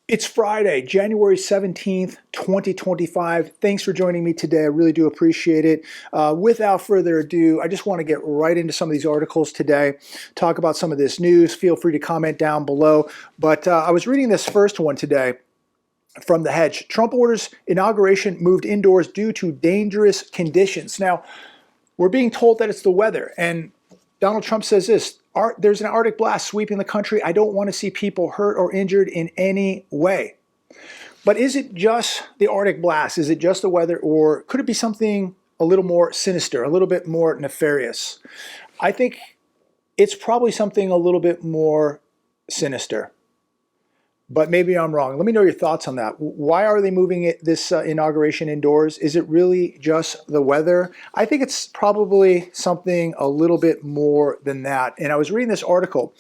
It's Friday, January 17th, 2025. Thanks for joining me today. I really do appreciate it. Without further ado, I just want to get right into some of these articles today, talk about some of this news. Feel free to comment down below. But I was reading this first one today from The Hedge. Trump orders inauguration moved indoors due to dangerous conditions. Now, we're being told that it's the weather, and Donald Trump says this: there's an Arctic blast sweeping the country. I don't want to see people hurt or injured in any way. But is it just the Arctic blast? Is it just the weather, or could it be something a little more sinister, a little bit more nefarious? I think it's probably something a little bit more sinister. But maybe I'm wrong. Let me know your thoughts on that. Why are they moving this inauguration indoors? Is it really just the weather? I think it's probably something a little bit more than that. And I was reading this article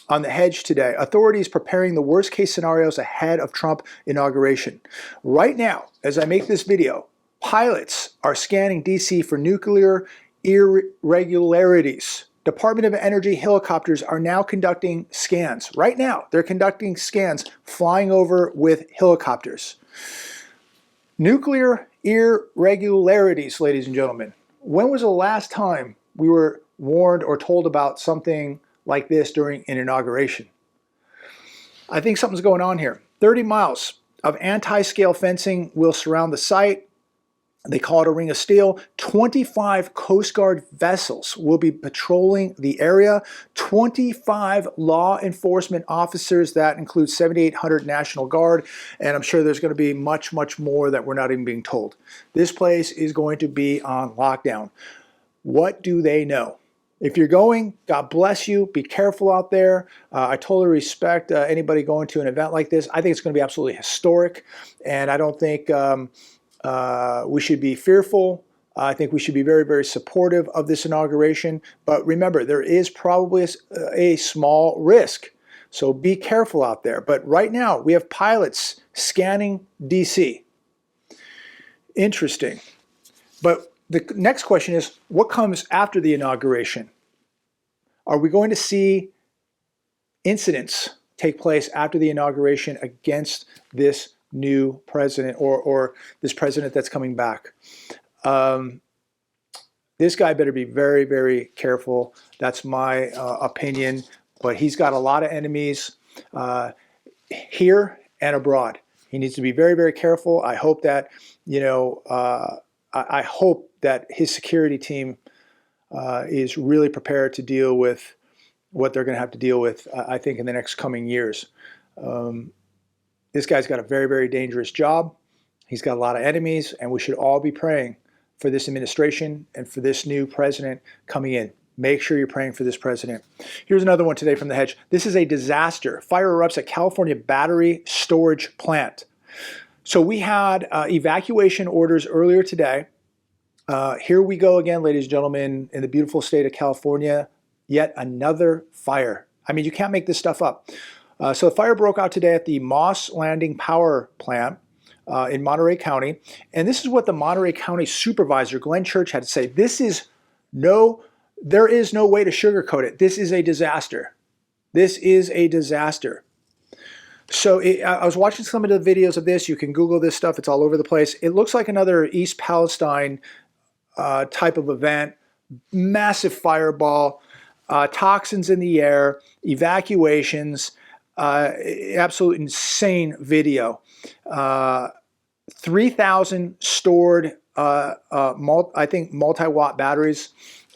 on The Hedge today. Authorities preparing the worst case scenarios ahead of Trump inauguration. Right now, as I make this video, pilots are scanning DC for nuclear irregularities. Department of Energy helicopters are now conducting scans. Right now, they're conducting scans flying over with helicopters. Nuclear irregularities, ladies and gentlemen. When was the last time we were warned or told about something like this during an inauguration? I think something's going on here. 30 miles of anti-scale fencing will surround the site. They call it a ring of steel. 25 Coast Guard vessels will be patrolling the area. 25 law enforcement officers, that includes 7,800 National Guard, and I'm sure there's going to be much, much more that we're not even being told. This place is going to be on lockdown. What do they know? If you're going, God bless you. Be careful out there. I totally respect anybody going to an event like this. I think it's going to be absolutely historic, and I don't think we should be fearful. I think we should be very, very supportive of this inauguration. But remember, there is probably a small risk. So be careful out there. But right now, we have pilots scanning DC. Interesting. But the next question is, what comes after the inauguration? Are we going to see incidents take place after the inauguration against this new president or this president that's coming back? This guy better be very, very careful. That's my opinion. But he's got a lot of enemies here and abroad. He needs to be very, very careful. I hope that, I hope that his security team is really prepared to deal with what they're going to have to deal with, I think, in the next coming years. This guy's got a very, very dangerous job. He's got a lot of enemies, and we should all be praying for this administration and for this new president coming in. Make sure you're praying for this president. Here's another one today from The Hedge. This is a disaster. Fire erupts at California battery storage plant. So we had evacuation orders earlier today. Here we go again, ladies and gentlemen, in the beautiful state of California. Yet another fire. I mean, you can't make this stuff up. So the fire broke out today at the Moss Landing Power Plant in Monterey County. And this is what the Monterey County Supervisor, Glenn Church, had to say. There is no way to sugarcoat it. This is a disaster. This is a disaster. So I was watching some of the videos of this. You can Google this stuff. It's all over the place. It looks like another East Palestine type of event. Massive fireball, toxins in the air, evacuations. Absolute insane video. 3,000 stored, I think, multi-watt batteries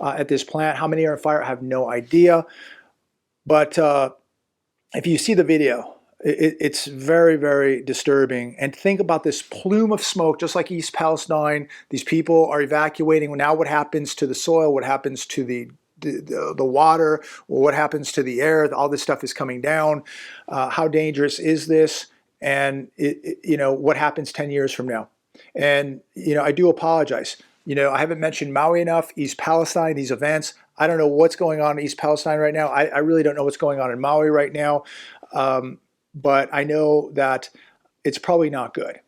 at this plant. How many are on fire? I have no idea. But if you see the video, it's very, very disturbing. And think about this plume of smoke, just like East Palestine. These people are evacuating. Now what happens to the soil? What happens to the water? Well, what happens to the air? All this stuff is coming down. How dangerous is this? And what happens 10 years from now? And I do apologize. I haven't mentioned Maui enough, East Palestine, these events. I don't know what's going on in East Palestine right now. I really don't know what's going on in Maui right now. But I know that it's probably not good.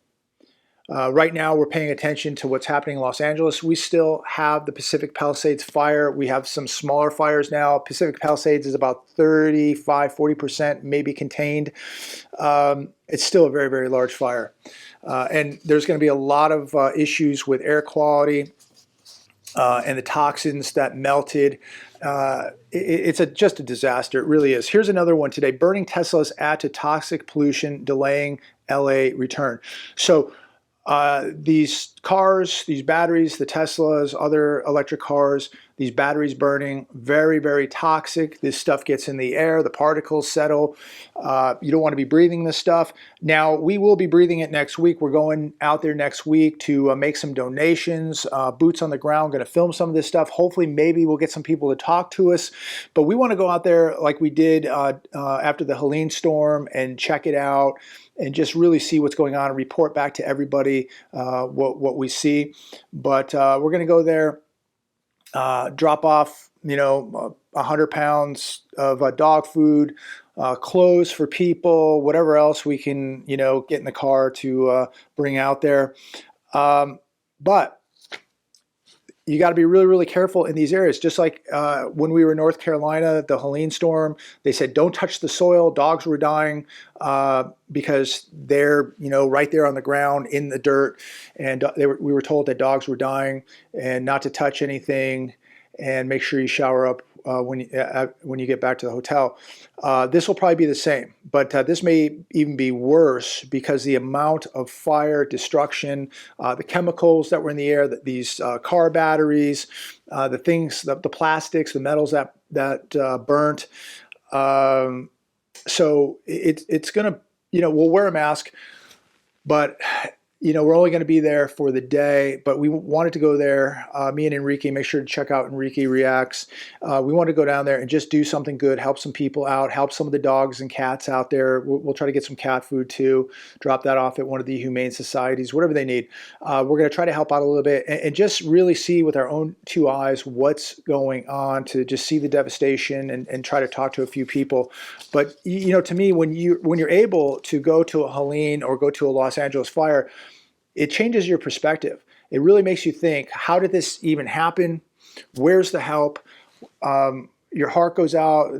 Right now, we're paying attention to what's happening in Los Angeles. We still have the Pacific Palisades fire. We have some smaller fires now. Pacific Palisades is about 35, 40% maybe contained. It's still a very, very large fire. And there's going to be a lot of issues with air quality and the toxins that melted. It's just a disaster. It really is. Here's another one today. Burning Teslas add to toxic pollution, delaying LA return. So these cars, these batteries, the Teslas, other electric cars, these batteries burning, very, very toxic. This stuff gets in the air, the particles settle. You don't want to be breathing this stuff. Now, we will be breathing it next week. We're going out there next week to make some donations, boots on the ground, going to film some of this stuff. Hopefully, maybe we'll get some people to talk to us. But we want to go out there like we did after the Helene storm and check it out and just really see what's going on and report back to everybody what we see. But we're going to go there, drop off, 100 pounds of dog food, clothes for people, whatever else we can, get in the car to bring out there. But you got to be really, really careful in these areas. Just like when we were in North Carolina, the Helene storm, they said, don't touch the soil. Dogs were dying because they're, right there on the ground in the dirt. And we were told that dogs were dying and not to touch anything and make sure you shower up when you get back to the hotel. This will probably be the same, but this may even be worse because the amount of fire, destruction, the chemicals that were in the air, these car batteries, the things, the plastics, the metals that burnt. So it's going to, we'll wear a mask, but we're only going to be there for the day, but we wanted to go there. Me and Enrique, make sure to check out Enrique Reacts. We want to go down there and just do something good, help some people out, help some of the dogs and cats out there. We'll try to get some cat food too, drop that off at one of the humane societies, whatever they need. We're going to try to help out a little bit and just really see with our own two eyes what's going on, to just see the devastation and try to talk to a few people. But to me, when you're able to go to a Helene or go to a Los Angeles fire, it changes your perspective. It really makes you think, how did this even happen? Where's the help? Your heart goes out.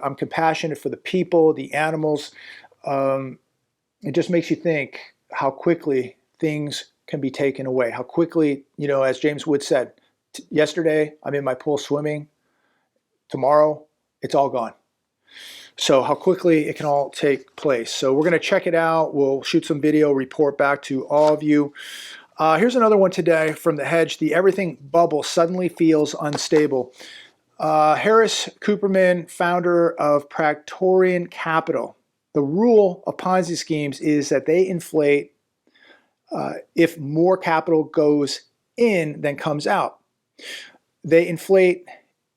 I'm compassionate for the people, the animals. It just makes you think how quickly things can be taken away. How quickly, as James Wood said, yesterday I'm in my pool swimming. Tomorrow, it's all gone. So how quickly it can all take place. So we're going to check it out. We'll shoot some video, report back to all of you. Here's another one today from The Hedge. The everything bubble suddenly feels unstable. Harris Cooperman, founder of Praetorian Capital. The rule of Ponzi schemes is that they inflate if more capital goes in than comes out. They inflate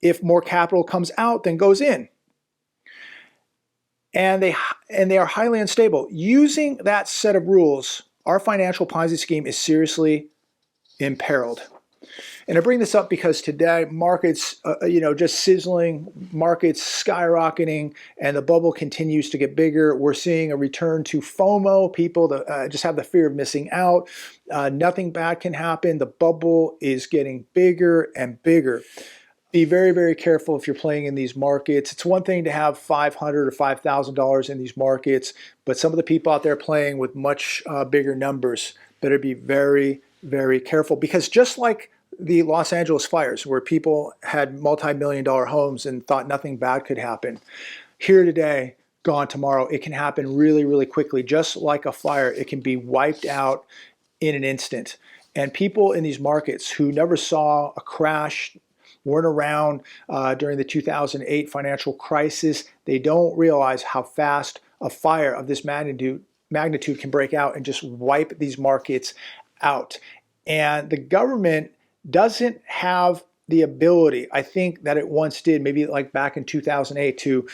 if more capital comes out than goes in. And they are highly unstable. Using that set of rules, our financial Ponzi scheme is seriously imperiled. And I bring this up because today markets, just sizzling, markets skyrocketing, and the bubble continues to get bigger. We're seeing a return to FOMO. People just have the fear of missing out. Nothing bad can happen. The bubble is getting bigger and bigger. Be very, very careful if you're playing in these markets. It's one thing to have $500 or $5,000 in these markets, but some of the people out there playing with much bigger numbers better be very, very careful, because just like the Los Angeles fires, where people had multi-million-dollar homes and thought nothing bad could happen, here today, gone tomorrow. It can happen really, really quickly. Just like a fire, it can be wiped out in an instant. And people in these markets who never saw a crash, weren't around during the 2008 financial crisis, they don't realize how fast a fire of this magnitude can break out and just wipe these markets out. And the government doesn't have the ability, I think, that it once did, maybe like back in 2008, to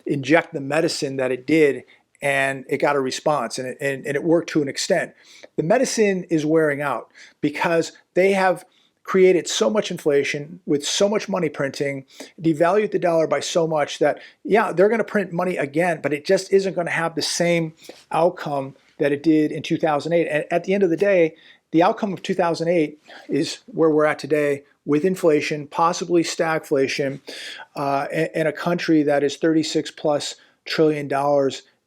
inject the medicine that it did, and it got a response, and it worked to an extent. The medicine is wearing out because they have created so much inflation with so much money printing, devalued the dollar by so much that, yeah, they're going to print money again, but it just isn't going to have the same outcome that it did in 2008. And at the end of the day, the outcome of 2008 is where we're at today with inflation, possibly stagflation, and a country that is $36+ trillion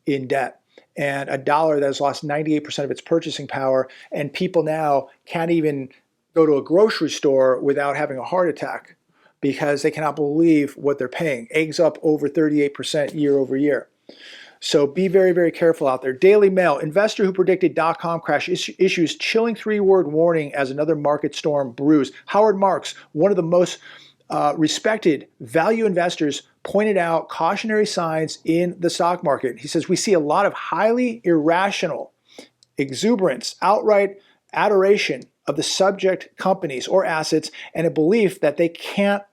in debt, and a dollar that has lost 98% of its purchasing power, and people now can't even go to a grocery store without having a heart attack because they cannot believe what they're paying. Eggs up over 38% year over year. So be very, very careful out there. Daily Mail, investor who predicted dot-com crash issues chilling 3-word warning as another market storm brews. Howard Marks, one of the most respected value investors, pointed out cautionary signs in the stock market. He says, we see a lot of highly irrational exuberance, outright adoration of the subject companies or assets, and a belief that they can't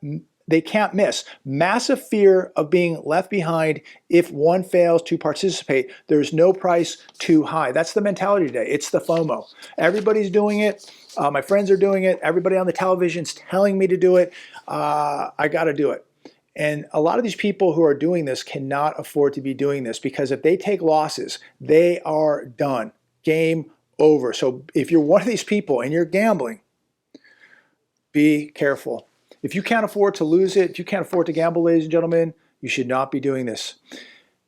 miss. Massive fear of being left behind if one fails to participate. There's no price too high. That's the mentality today. It's the FOMO. Everybody's doing it. My friends are doing it. Everybody on the television's telling me to do it. I got to do it. And a lot of these people who are doing this cannot afford to be doing this, because if they take losses, they are done. Game over. So if you're one of these people and you're gambling, be careful. If you can't afford to lose it, if you can't afford to gamble, ladies and gentlemen, you should not be doing this.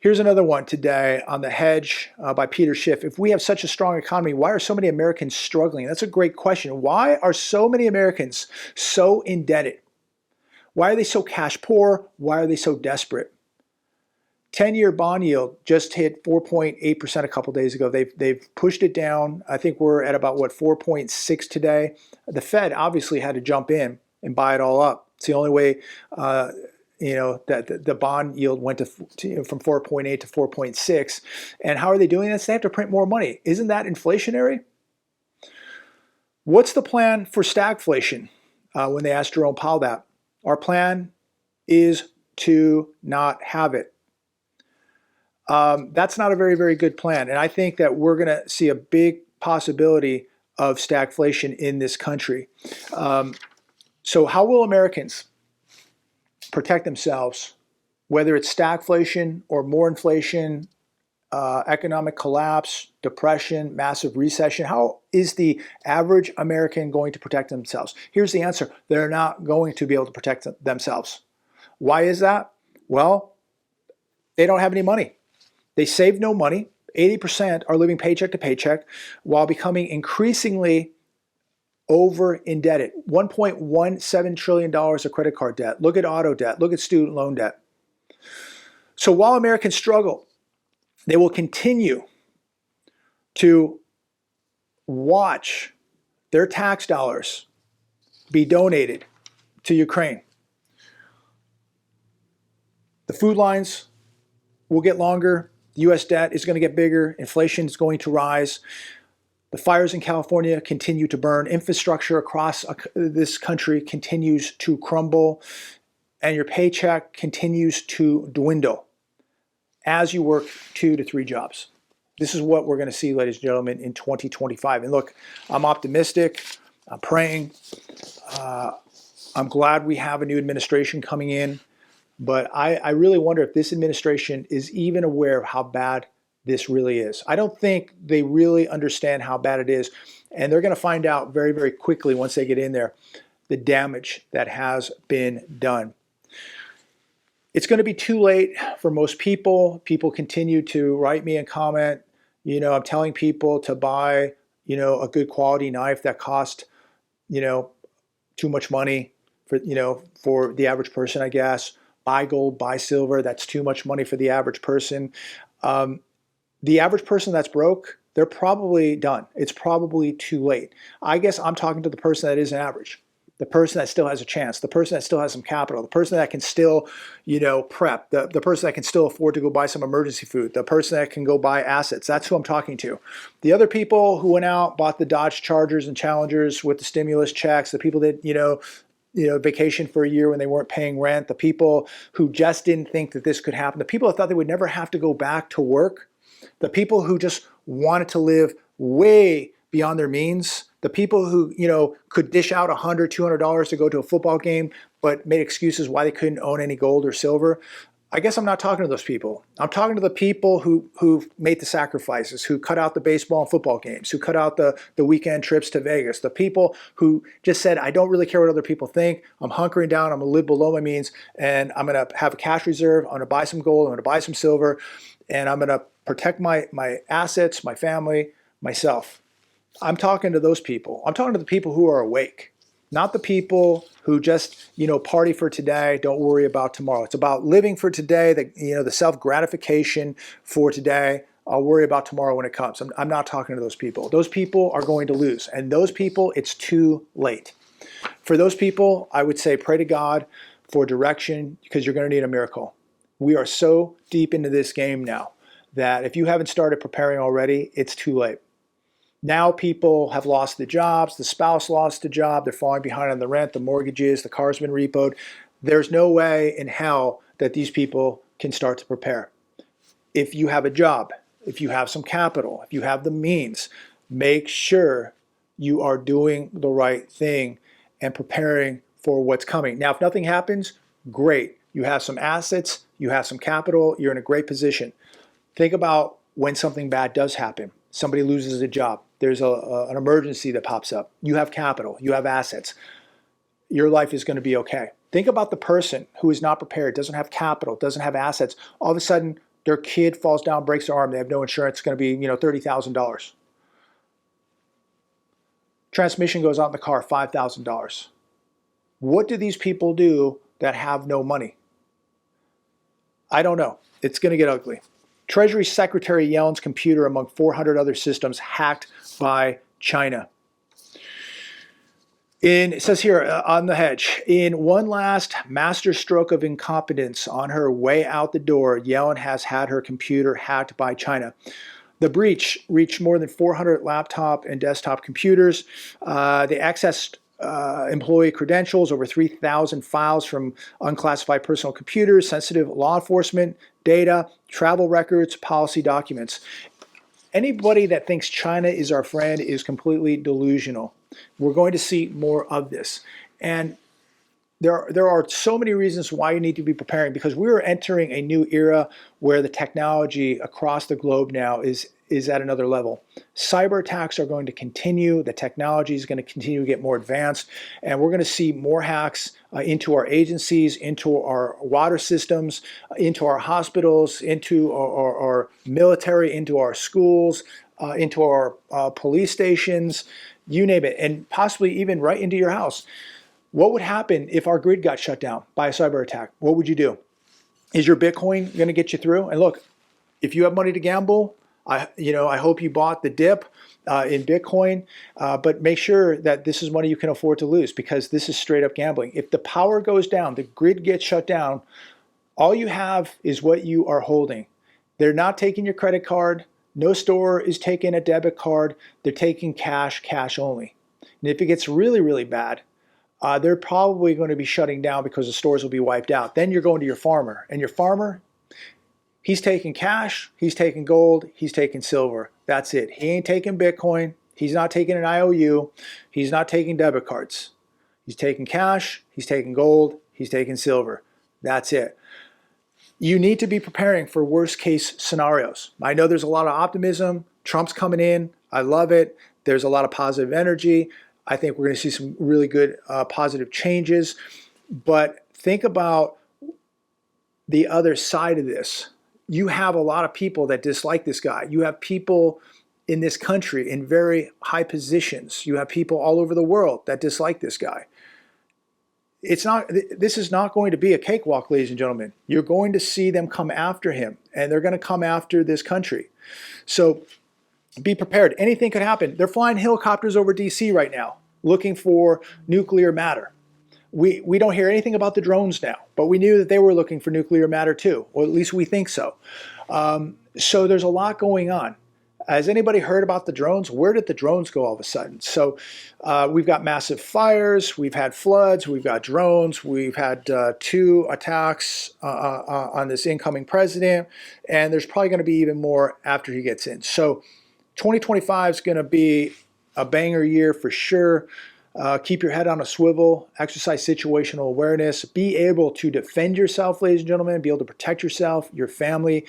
Here's another one today on The Hedge by Peter Schiff. If we have such a strong economy, why are so many Americans struggling? That's a great question. Why are so many Americans so indebted? Why are they so cash poor? Why are they so desperate? 10-year bond yield just hit 4.8% a couple days ago. They've pushed it down. I think we're at about, 4.6 today. The Fed obviously had to jump in and buy it all up. It's the only way, that the bond yield went from 4.8 to 4.6. And how are they doing this? They have to print more money. Isn't that inflationary? What's the plan for stagflation? When they asked Jerome Powell that, our plan is to not have it. That's not a very, very good plan. And I think that we're going to see a big possibility of stagflation in this country. So how will Americans protect themselves, whether it's stagflation or more inflation, economic collapse, depression, massive recession? How is the average American going to protect themselves? Here's the answer. They're not going to be able to protect themselves. Why is that? Well, they don't have any money. They save no money. 80% are living paycheck to paycheck while becoming increasingly over indebted. $1.17 trillion of credit card debt. Look at auto debt. Look at student loan debt. So while Americans struggle, they will continue to watch their tax dollars be donated to Ukraine. The food lines will get longer. The U.S. debt is going to get bigger. Inflation is going to rise. The fires in California continue to burn. Infrastructure across this country continues to crumble. And your paycheck continues to dwindle as you work 2 to 3 jobs. This is what we're going to see, ladies and gentlemen, in 2025. And look, I'm optimistic. I'm praying. I'm glad we have a new administration coming in. But I really wonder if this administration is even aware of how bad this really is. I don't think they really understand how bad it is. And they're going to find out very, very quickly once they get in there the damage that has been done. It's going to be too late for most people. People continue to write me and comment. I'm telling people to buy, a good quality knife that cost, too much money for the average person, I guess. Buy gold, buy silver. That's too much money for the average person. The average person that's broke, they're probably done. It's probably too late. I guess I'm talking to the person that isn't average, the person that still has a chance, the person that still has some capital, the person that can still, prep, the person that can still afford to go buy some emergency food, the person that can go buy assets. That's who I'm talking to. The other people who went out, bought the Dodge Chargers and Challengers with the stimulus checks, the people that, vacation for a year when they weren't paying rent, the people who just didn't think that this could happen, the people that thought they would never have to go back to work, the people who just wanted to live way beyond their means, The people who, could dish out $100, $200 to go to a football game, but made excuses why they couldn't own any gold or silver. I guess I'm not talking to those people. I'm talking to the people who made the sacrifices, who cut out the baseball and football games, who cut out the weekend trips to Vegas, the people who just said, I don't really care what other people think. I'm hunkering down. I'm going to live below my means, and I'm going to have a cash reserve. I'm going to buy some gold. I'm going to buy some silver, and I'm going to protect my assets, my family, myself. I'm talking to those people. I'm talking to the people who are awake. Not the people who just, party for today, don't worry about tomorrow. It's about living for today, the self-gratification for today. I'll worry about tomorrow when it comes. I'm not talking to those people. Those people are going to lose. And those people, it's too late. For those people, I would say pray to God for direction, because you're going to need a miracle. We are so deep into this game now that if you haven't started preparing already, it's too late. Now people have lost the jobs, the spouse lost the job, they're falling behind on the rent, the mortgages, the car's been repoed. There's no way in hell that these people can start to prepare. If you have a job, if you have some capital, if you have the means, make sure you are doing the right thing and preparing for what's coming. Now, if nothing happens, great. You have some assets, you have some capital, you're in a great position. Think about when something bad does happen. Somebody loses a job. There's an emergency that pops up. You have capital. You have assets. Your life is going to be okay. Think about the person who is not prepared, doesn't have capital, doesn't have assets. All of a sudden, their kid falls down, breaks their arm. They have no insurance. It's going to be, $30,000. Transmission goes out in the car, $5,000. What do these people do that have no money? I don't know. It's going to get ugly. Treasury Secretary Yellen's computer, among 400 other systems, hacked by China. It says here on the hedge, in one last masterstroke of incompetence on her way out the door, Yellen has had her computer hacked by China. The breach reached more than 400 laptop and desktop computers. They accessed employee credentials, over 3,000 files from unclassified personal computers, sensitive law enforcement data, travel records, policy documents. Anybody that thinks China is our friend is completely delusional. We're going to see more of this. And there are so many reasons why you need to be preparing, because we are entering a new era where the technology across the globe now is at another level. Cyber attacks are going to continue. The technology is going to continue to get more advanced, and we're going to see more hacks into our agencies, into our water systems, into our hospitals, into our military, into our schools, into our police stations, you name it, and possibly even right into your house. What would happen if our grid got shut down by a cyber attack? What would you do? Is your Bitcoin going to get you through? And look, if you have money to gamble, I hope you bought the dip in Bitcoin, but make sure that this is money you can afford to lose, because this is straight up gambling. If the power goes down, the grid gets shut down, all you have is what you are holding. They're not taking your credit card. No store is taking a debit card. They're taking cash only. And if it gets really, really bad, they're probably going to be shutting down because the stores will be wiped out. Then you're going to your farmer, and your farmer, he's taking cash, he's taking gold, he's taking silver. That's it. He ain't taking Bitcoin. He's not taking an IOU. He's not taking debit cards. He's taking cash, he's taking gold, he's taking silver. That's it. You need to be preparing for worst case scenarios. I know there's a lot of optimism. Trump's coming in. I love it. There's a lot of positive energy. I think we're going to see some really good positive changes. But think about the other side of this. You have a lot of people that dislike this guy. You have people in this country in very high positions. You have people all over the world that dislike this guy. This is not going to be a cakewalk, ladies and gentlemen. You're going to see them come after him, and they're going to come after this country. So be prepared. Anything could happen. They're flying helicopters over DC right now, looking for nuclear matter. We don't hear anything about the drones now, but we knew that they were looking for nuclear matter too, or at least we think so. So there's a lot going on. Has anybody heard about the drones? Where did the drones go all of a sudden? So we've got massive fires, we've had floods, we've got drones, we've had 2 attacks on this incoming president, and there's probably going to be even more after he gets in. So 2025 is going to be a banger year for sure. Keep your head on a swivel, exercise situational awareness, be able to defend yourself, ladies and gentlemen, be able to protect yourself, your family.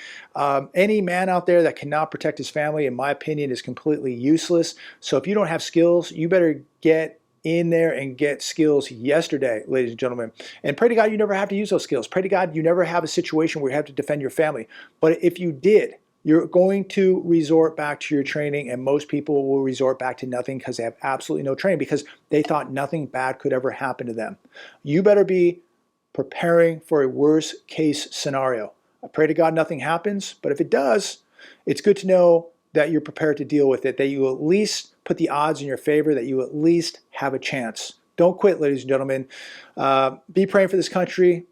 Any man out there that cannot protect his family, in my opinion, is completely useless. So if you don't have skills, you better get in there and get skills yesterday, ladies and gentlemen. And pray to God you never have to use those skills. Pray to God you never have a situation where you have to defend your family. But if you did, you're going to resort back to your training, and most people will resort back to nothing because they have absolutely no training because they thought nothing bad could ever happen to them. You better be preparing for a worst case scenario. I pray to God nothing happens, but if it does, it's good to know that you're prepared to deal with it, that you at least put the odds in your favor, that you at least have a chance. Don't quit, ladies and gentlemen. Be praying for this country.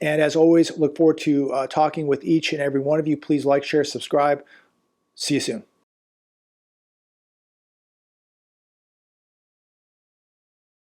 And as always, look forward to talking with each and every one of you. Please like, share, subscribe. See you soon.